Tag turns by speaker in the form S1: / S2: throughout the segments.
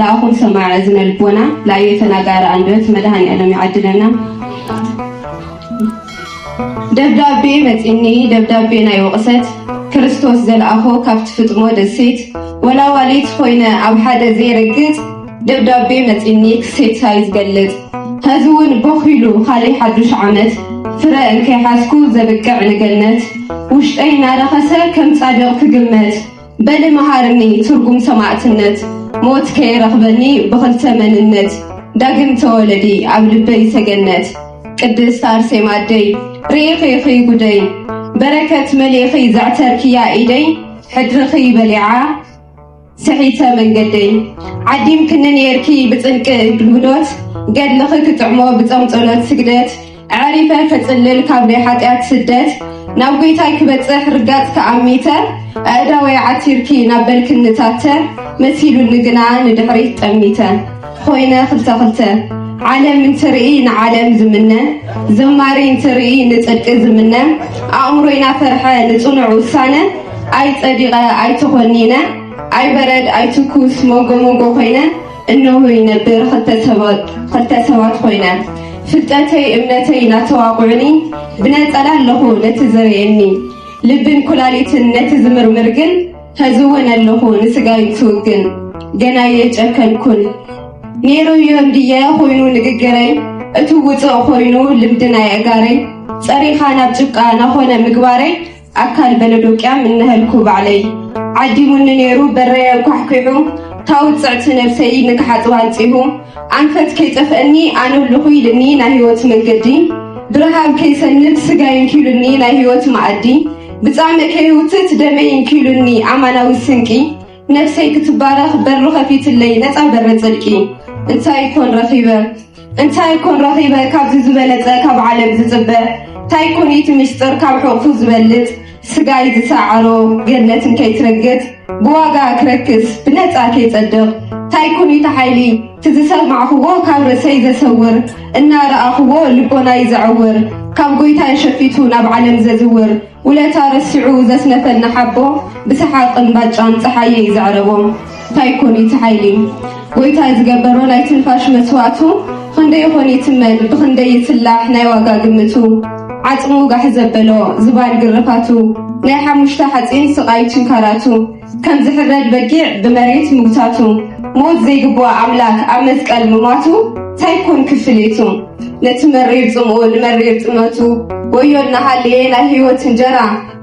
S1: لأخون سماع أزن البونا لا يتناقار أنبت مدهن ألم يعدلنا دبدابي متإني دبدابي نايوقست كريستوس زل أخو كافت فتمو دسيت ولا واليت خوينا أو حدا زي رقت دبدابي متإني كسيت هايز قلت هزون بخيلو خالي حدوش عمت فرق كي حاسكو زبكع نقلنت وش أينا رخصة كم صادق قمت بل مهارني ترقم سماعتنت موت كي رغبني بخل تمننت داقم تولدي عبد بي سجنت قدس تارسي مادي ريخي خي قدي بركة مليخي زعتر كيا ايدي حدرخي بلعا سحيتا من قدي عديم كنني يركي بتنك بالقدوت قد لخي كتعمو بتمطلت سجدت عارفة فتسلل كابلي حاتيات سدت نابقيتاي كبتصح رقات كعميتر أداوي عتيركي نابل كنتاتر مسيلو النقنا ندحريت تأميتر خوينا خلطة عالم ترئين عالم زمنا زمارين ترئين نتلك زمنا أمرينا فرحة نصنع وسانة أي صديقة أي تخونينا أي برد أي تكوس موغو خوينا إنه ينبر خلطة سوات خوينا ፍልጠተይ እምነተይ ናተዋቁዕኒ ብነጸላ ኣለኹ ነቲ ዘርእየኒ ልብን ኩላሊትን ነቲ ዝምርምር ግን ህዝውን ኣለኹ ንስጋይ ትውግን ገና የጨከንኩን ኔሩ እዮም ድየ ኮይኑ ንግግረይ እቲ ውፅእ ኮይኑ ልምድናይ ኣጋረይ ጸሪኻ ናብ ጭቃ ናኾነ ምግባረይ ኣካል በለዶቅያም እንህልኩ ባዕለይ ዓዲሙኒ ኔሩ በረየ ኳሕኪሑ ታውፅዕቲ ነፍሰይ ንክሓፅባን ፂሁ አንፈት ከይጠፈኒ አነልኹ ይልኒ ናይ ህይወት መንገዲ ብርሃብ ከይሰንት ስጋይን ኪሉኒ ናይ ህይወት ማዕዲ ብጻመ ከይውትት ደመይን ኪሉኒ አማናዊ ስንቂ ነፍሰይ ክትባረኽ በሩ ከፊትለይ ነፃ በረ ጽድቂ እንታይ ኮን ረኺበ ካብ ዝበለጸ ካብ ዓለም ዝጽበ እንታይ ኮን ይቲ ምስጢር ካብ ሕቑፉ ዝበልጥ ስጋይ ዝሳዓሮ ገነትን ከይትረግጥ ብዋጋ ክረክስ ብነፃ ከይጸድቕ ታይኩን ይተሓይሊ ትዝሰማዕኽዎ ካብ ርእሰይ ዘሰውር እናረኣኽዎ ልቦናይ ዘዕውር ካብ ጎይታ ሸፊቱ ናብ ዓለም ዘዝውር ውለታ ረሲዑ ዘስነፈና ሓቦ ብሰሓቅን ባጫን ፀሓየ ዘዕረቦ ታይኩን ይተሓይሊ ጎይታ ዝገበሮ ናይ ትንፋሽ መስዋዕቱ ክንደይ ይኾን ይትመን ብክንደይ ይስላሕ ናይ ዋጋ ግምቱ ዓጽሙ ጋሕ ዘበሎ ዝባል ግርፋቱ ናይ ሓሙሽተ ሓፂን ስቃይ ችንካራቱ ከም ዝሕረድ በጊዕ ብመሬት ምግታቱ ሞት ዘይግቦ አምላክ ኣብ መስቀል ምማቱ ታይኮን ክፍሌቱ ነቲ መሪር ጽምኡ ንመሪር ጥመቱ ወዮና ሃልየ ናይ ህይወት እንጀራ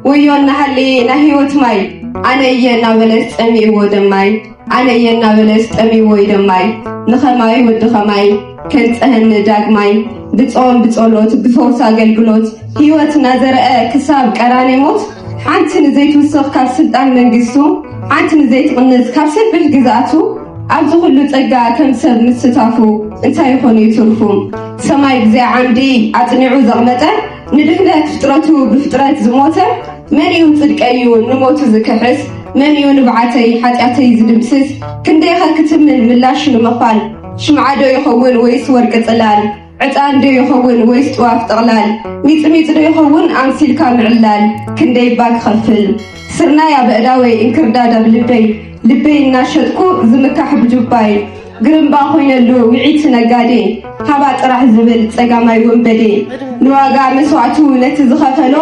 S1: ወዮና ሃልየ ናይ ህይወት ማይ ኣነየ ናበለስ ጠሚእዎ ደማይ ኣነየ ናበለስ ጠሚእዎ ደማይ ንኸማይ ወዲ ኸማይ ከንፀህኒ ዳግማይ ብጾም ብጸሎት ብፈውስ አገልግሎት ህይወት ናዘረአ ክሳብ ቀራኔ ሞት ሓንቲ ንዘይትውስኽ ካብ ስልጣን መንግስቱ ሓንቲ ንዘይትቕንስ ካብ ሰብል ግዛቱ ኣብዚ ኩሉ ጸጋ ከም ሰብ ምስትታፉ እንታይ ይኾን ይትርፉ ሰማይ ብዘይ ዓምዲ ኣጽኒዑ ዘቕመጠ ንድኽነት ፍጥረቱ ብፍጥረት ዝሞተ መን እዩ ጽድቀዩ ንሞቱ ዝክሕስ መን እዩ ንብዓተይ ሓጢኣተይ ዝድምስስ ክንደይ ክትምን ምላሽ ንምኽፋል ሽምዓዶ ይኸውን ወይስ ወርቂ ጽላል ዕጣን ዶ ይኸውን ወይስ ጥዋፍ ጠቕላል ሚጽሚጽ ዶ ይኸውን ኣምሲልካ ምዕላል ክንደይ ባ ክኸፍል ስርናይ ኣብ ኣእዳወይ እንክርዳድ ኣብ ልበይ እናሸጥኩ ዝምካሕ ብጁባይ ግርምባ ኮይነሉ ውዒት ነጋዴ ሃባ ጥራሕ ዝብል ጸጋማይ ወንበዴ ንዋጋ መስዋዕቱ ነቲ ዝኸፈሎ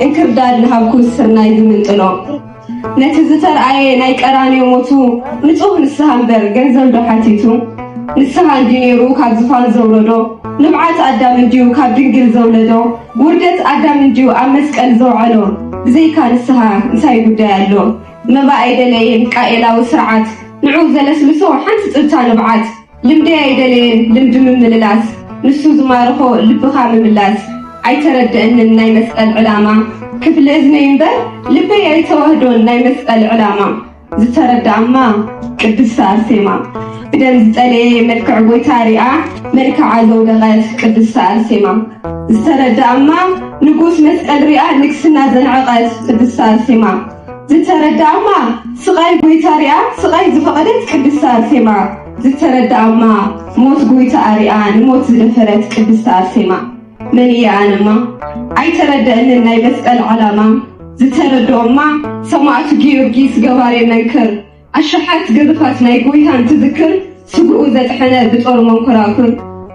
S1: እንክርዳድ ንሃብኩ ስርናይ ዝምንጥሎ ነቲ ዝተርኣየ ናይ ቀራንዮ ሞቱ ንጹህ ንስሓ እምበር ገንዘብ ዶ ሓቲቱ ንስሓ እንዲነሩ ካብ ዝፋን ዘውረዶ ንብዓት ኣዳም እንዲዩ ካብ ድንግል ዘውለዶ ውርደት ኣዳም እንዲዩ ኣብ መስቀል ዘውዓሎ ብዘይካ ንስሓ እንታይ ጉዳይ ኣሎ መባ ኣይደለየን ቃኤላዊ ስርዓት ንዑ ዘለስልሶ ሓንቲ ጽልታ ንብዓት ልምዲ ኣይደለየን ልምዲ ምምልላስ ንሱ ዝማርኾ ልብኻ ምምላስ ኣይተረድአንን ናይ መስቀል ዕላማ ክፍለ እዝነይ እምበር ልበይ ኣይተዋህዶን ናይ መስቀል ዕላማ ዝተረዳእማ ቅድስቲ ኣርሴማ ብደም ዝጠለየ መልክዕ ጎይታ ሪኣ መልክዓ ዘውደቐት ቅድስቲ ኣርሴማ ዝተረዳእማ ንጉስ መስቀል ሪኣ ንግስና ዘንዕቐት ቅድስቲ ኣርሴማ ዝተረዳእማ ስቃይ ጎይታ ሪኣ ስቃይ ዝፈቐደት ቅድስቲ ኣርሴማ ዝተረዳእማ ሞት ጎይታ ሪኣ ንሞት ዝደፈረት ቅድስቲ ኣርሴማ መን እያ ኣነማ ኣይተረድአንን ናይ መስቀል ዓላማ ዝተረድኦማ ሰማዕቱ ጊዮርጊስ ገባሬ መንክር أشحات قذفات ناي قويتان تذكر ስግኡ ዘጥሕነ ብጦር መንኮራኩር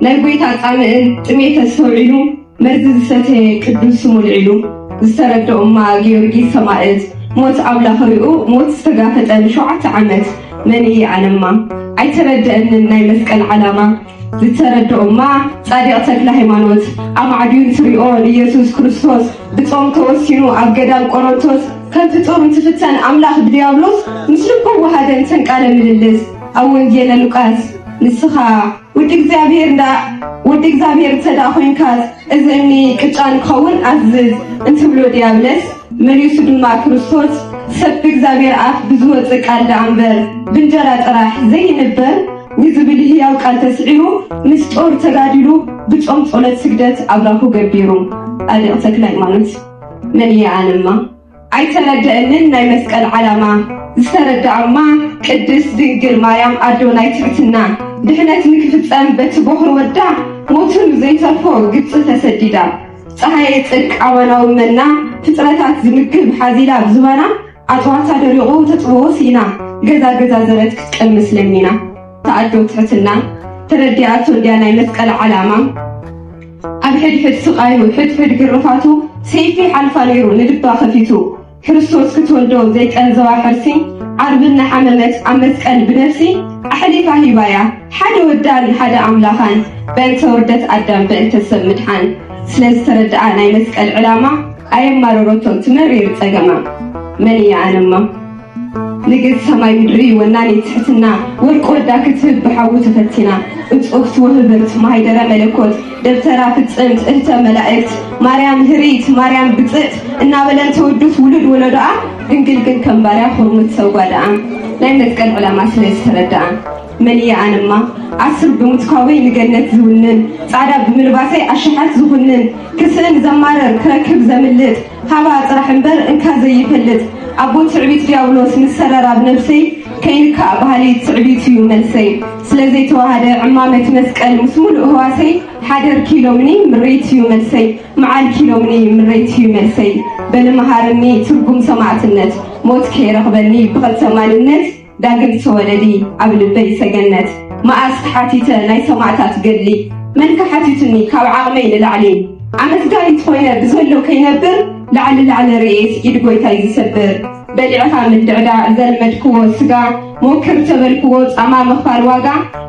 S1: ናይ ጎይታ ጻምእን ጥሜተ ሰውዒሉ መርዚ ዝሰተየ ቅዱስ ስሙ ልዒሉ ዝተረድኦማ ጊዮርጊስ ሰማዕት ሞት አምላኽሪኡ ሞት ዝተጋፈጠን 7 ዓመት መን ኣነማ ኣይተረድአንን ናይ መስቀል ዓላማ ዝተረድኦማ ጻዲቕ ተክለ ሃይማኖት ኣማዕድዩ ትሪኦ ኢየሱስ ክርስቶስ ብጾም ተወሲኑ ኣብ ገዳም ቆሮንቶስ ከም ፍጡር እንትፍተን ኣምላኽ ብዲያብሎስ ምስልኮ ወሃደን ተንቃለ ምልልስ ኣብ ወንጌል ሉቃስ ንስኻ ወዲ እግዚአብሔር ተዳ ኮይንካስ እዝኒ ቅጫን ክኸውን ኣዝዝ እንትብሎ ዲያብለስ መሪሱ ድማ ክርስቶስ ሰብ እግዚአብሔር ኣፍ ብዝወፅእ ቃል ዳኣምበር ብንጀራ ጥራሕ ዘይንበር ንዝብል ህያው ቃል ተስዒሩ ምስ ጦር ተጋዲሉ ብጾም ጸሎት ስግደት አብራኩ ገቢሩ ጻዲቕ ተክለ ሃይማኖት መን ኣነማ ኣይተረድአንን ናይ መስቀል ዓላማ ዝተረድአማ ቅድስት ድንግል ማርያም ኣዶ ናይ ትሕትና ድሕነት ንክፍጸም በቲ ቦኽሪ ወዳ ሞቱን ዘይተርፎ ግብፂ ተሰዲዳ ፀሓይ ጽድቅ ኣወናዊ መና ፍጥረታት ዝምግብ ሓዚላ ብዝባና ኣጥዋታ ደሪቑ ተጥብዎ ሲና ገዛ ገዛ ዘረት ክትቀምስ ለሚና ተኣዶ ትሕትና ተረዲኣቶ እንድያ ናይ መስቀል ዓላማ ኣብ ሕድሕድ ስቃዩ ሕድሕድ ግርፋቱ ሰይፊ ሓልፋ ነይሩ ንልባ ኸፊቱ ክርስቶስ ክትወልዶ ዘይቀንዘዋ ሕርሲ ዓርብና ሓመመት ኣብ መስቀል ብነፍሲ ኣሕሊፋ ሂባያ ሓደ ወዳን ሓደ ኣምላኻን በእንተ ውርደት ኣዳም በእንተ ሰብ ምድሓን ስለ ዝተረድኣ ናይ መስቀል ዕላማ ኣየማረሮቶም ትመሪር ፀገማ መን ኣነማ ንግሥት ሰማይ ምድሪ ወናኒ ትሕትና ወርቅ ወዳ ክትህብ ብሓዊ ተፈቲና እጽፍት ወህብርት ማይደረ መለኮት ደብተራ ፍጽምት እህተ መላእክት ማርያም ህሪት ማርያም ብጽእት እናበለን ተወዱት ውሉድ ወለዶኣ ድንግል ግን ከምባርያ ሁርሙት ሰውጓዳኣ ናይ መስቀል ዕላማ ስለ ዝተረድኣ መን ኣነማ ዓስር ብምትካወይ ንገነት ዝውንን ጻዕዳ ብምልባሰይ ኣሽሓት ዝኹንን ክስእን ዘማረር ክረክብ ዘምልጥ ሃባ ጥራሕ እምበር እንካ ዘይፈልጥ ኣቦ ትዕቢት ዲያብሎስ ምሰረራ ብነፍሰይ ከይንካ ባህሊ ትዕቢት እዩ መልሰይ ስለዘይ ተዋሃደ ዕማመት መስቀል ምስ ሙሉእ ህዋሰይ ሓደር ኪሎምኒ ምሬት እዩ መልሰይ መዓል ኪሎምኒ ምሬት እዩ መልሰይ በልመሃርኒ ትርጉም ሰማዕትነት ሞት ከይረኽበኒ ብኸልተ ማንነት ዳግም ተወለዲ ኣብ ልበይ ሰገነት መዓስ ሓቲተ ናይ ሰማዕታት ገድሊ መንካ ሓቲቱኒ ካብ ዓቕመይ ንላዕሊ ኣመስጋኒት ኮይነ ብዘሎ ከይነብር ላዕሊ ርእስ ኢድ ጎይታይ ዝሰብር በሊዕኻ ምድዕዳዕ ዘልመድክዎ ስጋ ሞክር ተበልክዎ ጻማ መኽፋል ዋጋ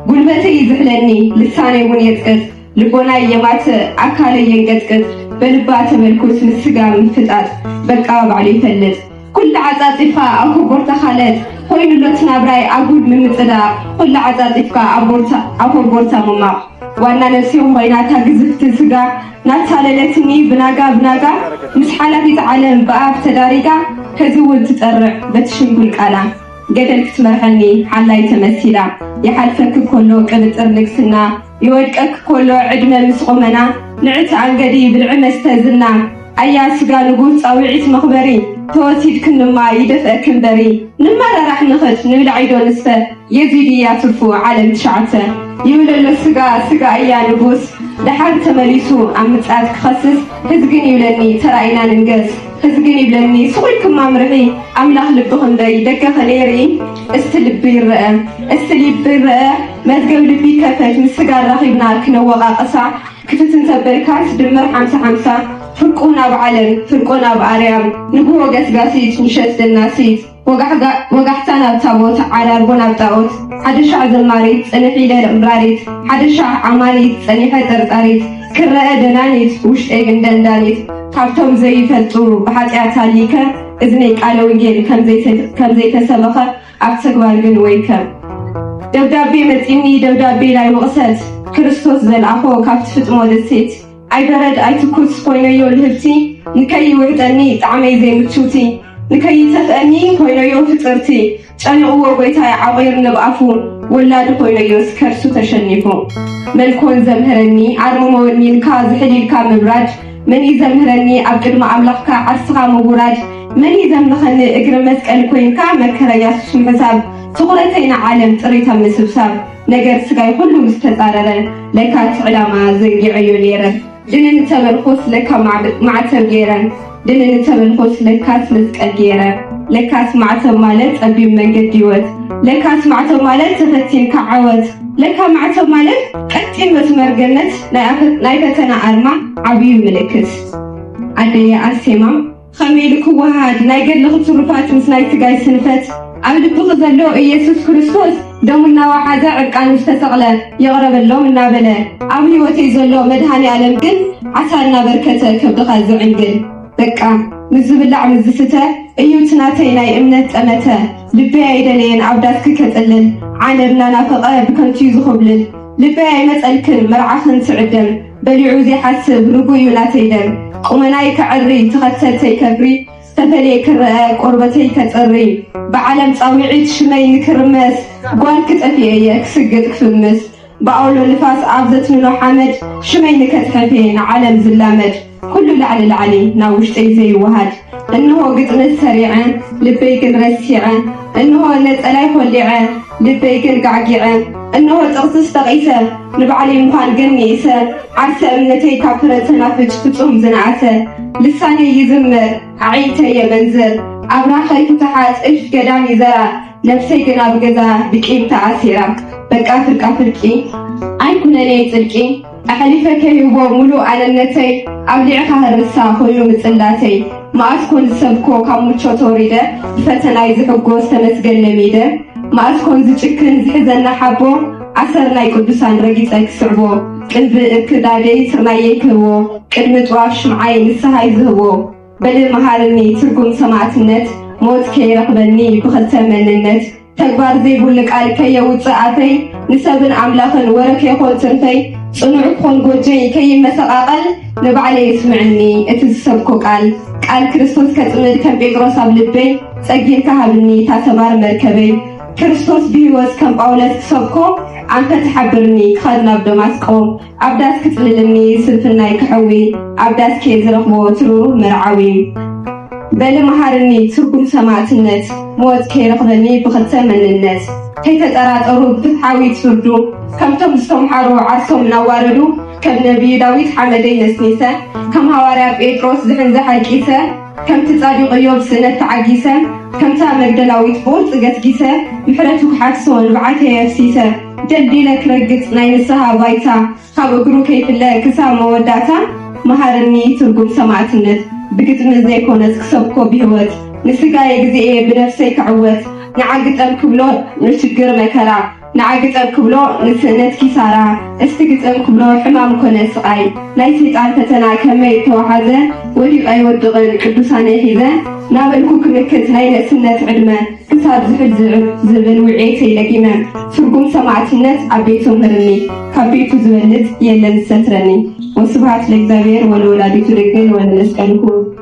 S1: ጉልበተይ ዝሕለኒ ልሳነይ እውን የጥቅጥ ልቦናይ የማተ ኣካለይ የንቀጥቅጥ በልባ ተበልኩስ ምስጋ ምፍጣጥ በቃ ባዕሉ ይፈልጥ ኩሉ ዓጻጺፍካ ኣብ ኮቦርታ ኻለት ኮይኑሎ ትናብራይ ኣጉድ ምምጽዳቕ ኩሉ ዓጻጺፍካ ኣብ ኮቦርታ ምማቕ ዋና ነፍሲዮም ኮይናታ ግዝፍቲ ስጋ ናታለለትኒ ብናጋ ምስ ሓላፊት ዓለም በኣብ ተዳሪጋ ከዝውል ትጠርዕ በትሽንጉል ቃላ ገደል ክትመርሐኒ ሓላይ ተመሲላ የሓልፈክ ኮሎ ቅብጥር ንግስና ይወድቀክ ኮሎ ዕድመ ምስ ቁመና ንዕቲ ኣንገዲ ብልዕ መስተ ዝና ኣያ ስጋ ንጉስ ፃውዒት መኽበሪ ተወሲድ ክንማ ይደፍአክ እምበሪ ንማራራሕ ንኽድ ንብልዒዶ ንስተ የዚድ እያ ትርፉ ዓለም ትሽዓተ ይብለሎ ስጋ እያ ንጉስ ድሓር ተመሊሱ ኣብ ምጽኣት ክኸስስ ህዝግን ይብለኒ ተራእይና ንንገስ ህዝግን ይብለኒ ስቑልክማ ምርሒ ኣምላኽ ልቢ ክንደይ ደገኸ ነይርኢ እስቲ ልቢ ይርአ መዝገብ ልቢ ከፈት ምስ ስጋ ራኺብና ክነወቓቕሳ ክፍትን ተበልካስ ድምር 50 ፍርቁ ናብ ዓለም ፍርቁ ናብ ኣርያም ንግሆ ገስጋሲት ምሸት ደናሲት ወጋሕታ ናብ ታቦት ዓዳርጎ ናብ ጣዖት ሓደሻዕ ዘማሪት ፀኒሕ ኢለ እምራሪት ሓደሻዕ ዓማሊት ፀኒሐ ጠርጣሪት ክረአ ደናኒት ውሽጠይ ግን ደንዳኒት ካብቶም ዘይፈልጡ ብሓጢኣት ሃሊከ እዝነይ ቃለ ወንጌል ከምዘይተሰበኸ ኣብ ተግባር ግን ወይከ ደብዳቤ መፂኒ ደብዳቤ ላይ ወቕሰት ክርስቶስ ዘልኣኾ ካብቲ ፍጥሞ ደሴት ኣይበረድ ኣይትኩስ ኮይነዮ ልህብቲ ንከይውሕጠኒ ጣዕመይ ዘይምቹቲ ንከይተፍአኒ ኮይነዮ ፍጥርቲ ጨኒቕዎ ጎይታይ ዓቂር ንብኣፉ ወላዲ ኮይነዮ ስከርሱ ተሸኒፉ መልኮን ዘምህረኒ ኣርምሞ ወኒንካ ዝሕሊልካ ምብራድ መን ዘምህረኒ ኣብ ቅድሚ ኣምላኽካ ዓርስኻ ምውራድ መን ዘምልኸኒ እግሪ መስቀል ኮይንካ መከረያስ ምሕሳብ ትኹረተይና ዓለም ጥሪታ ምስብሳብ ነገር ስጋይ ኩሉ ዝተጻረረ ለካት ዕላማ ዘንጊዐዮ ነይረ ድንን ተበልኮስ ለካ ማዕተብ ገይረ ድንን ተበልኮስ ለካት መስቀል ገይረ ለካስ ማዕተብ ማለት ጸቢብ መንገድ ህይወት ለካስ ማዕተብ ማለት ተፈቲን ከዓወት ለካ ማዕተብ ማለት ቀጢን መስመር ገነት ናይ ፈተና አርማ ዓብይ ምልክት አደየ አርሴማ ከመይ ክወሃድ ናይ ገድሊ ትሩፋት ምስ ናይ ትጋይ ስንፈት ኣብ ልብኹ ዘሎ ኢየሱስ ክርስቶስ ደሙና ዋሓዘ ዕርቃኑ ዝተሰቕለ የቕረበሎም እናበለ ኣብ ህይወተይ ዘሎ መድሃኒ ዓለም ግን ዓሳና በርከተ ከብድኻ ዝዕንግል በቃ ምዝብላዕ ምዝስተ እዩ ትናተይ ናይ እምነት ጠመተ ልበይ ኣይደለየን ኣብ ዳስክ ከጽልል ዓነ ብናናፈቐ ብከንቱ ዝኽብልል ልበይ ኣይመጸልክን መርዓኽን ትዕደም በሊዑ ዘይሓስብ ርጉዩ ናተይ ደም ቁመናይ ከዕሪ ተኸተልተይ ከፍሪ ዝተፈለየ ክርአ ቆርበተይ ከጽሪ بعالم صاوعيت شمي نكرمس قوان كتفيه كسقط كفمس بقولو نفاس عبزت منو حمد شمي نكتفين عالم زلامد كله لعلي العلي ناوشتي زي وهاد انه قطن سريعا لبيكن رسيعا انه نسألاي خليعا لبيكن قعقيعا انه تغسس تغيسا نبعلي مخان قنيسا عرسا امنتي كافرة تنافج فتوم زنعسا لساني يزمر عيتي يمنزل أبراخي فتحات إيش قدامي زرا نفسي كنا بجزا بكيم تعسيرا بقى فرقي أي كنا نيتلكي أحلفك يبو ملو على النتي أبلعك هالرسا خويو مثلاتي ما أسكن سبكو كاموتشو توريده فتنا يزحقو سمسجل لميده ما أسكن زشكن زحزنا حبو عسر لا يقدسان رقيتك سعبو قلب كدادي سرنا يكبو قدمت واف شمعي نسها يزهبو بل مهارني تركم سماعتنت موت كي رقبني بخلت مننت تكبار زي بولك على يوصعتي نسبن عملاخن ورك يخول ترفي صنع خون جوجي كي مسقاقل نبعلي يسمعني اتسبكو قال كريستوس كتمد كم بيغروس ابلبي صقير كهبني تاتبار مركبي كريستوس بيوس كم باولس سبكو عم تحبرني خدنا بدماسكو عبداس كتللني سلفناي كحوي عبداس كي زرخبو ترو مرعوي بل مهارني تركم سماعتنت موت كي رقبني بخلت مننت كي تتراترو بتحاوي تفردو كم تمستمحرو عرسو منواردو كم نبي داويت حمدي نسنيسة كم هواريا بيتروس زحن زحاكيسة كم تصادق يوب سنة تعاقيسة كم تعمل دلاويت بورت قسقيسة محرتك حاكسون بعاتي يفسيسة جديلك رقص ناينسها بايتا خاب اقرو كيف الله كسام موداتا مهارني ترقم سماعتنت بقت مزي كونس كسبكو بيهوت نسقا يقزئي بنفسي كعوت نعاقت أمكبلو نشقر مكرا نعاقت أمكبلو نسنت كيسارا استقت أمكبلو حمام كونس قاي نايتي تعالفتنا كمي توحازة وليق أي ودغن قدوساني حيزة نابلكو كمكت ناينة سنة عدمة كساد زحل زبن وعيتي لقيمة ترقم سماعتنت عبيتو مرني كبيتو زبنت يلن سترني وسبحات لإكزابير والولادي ترقل ونسألكو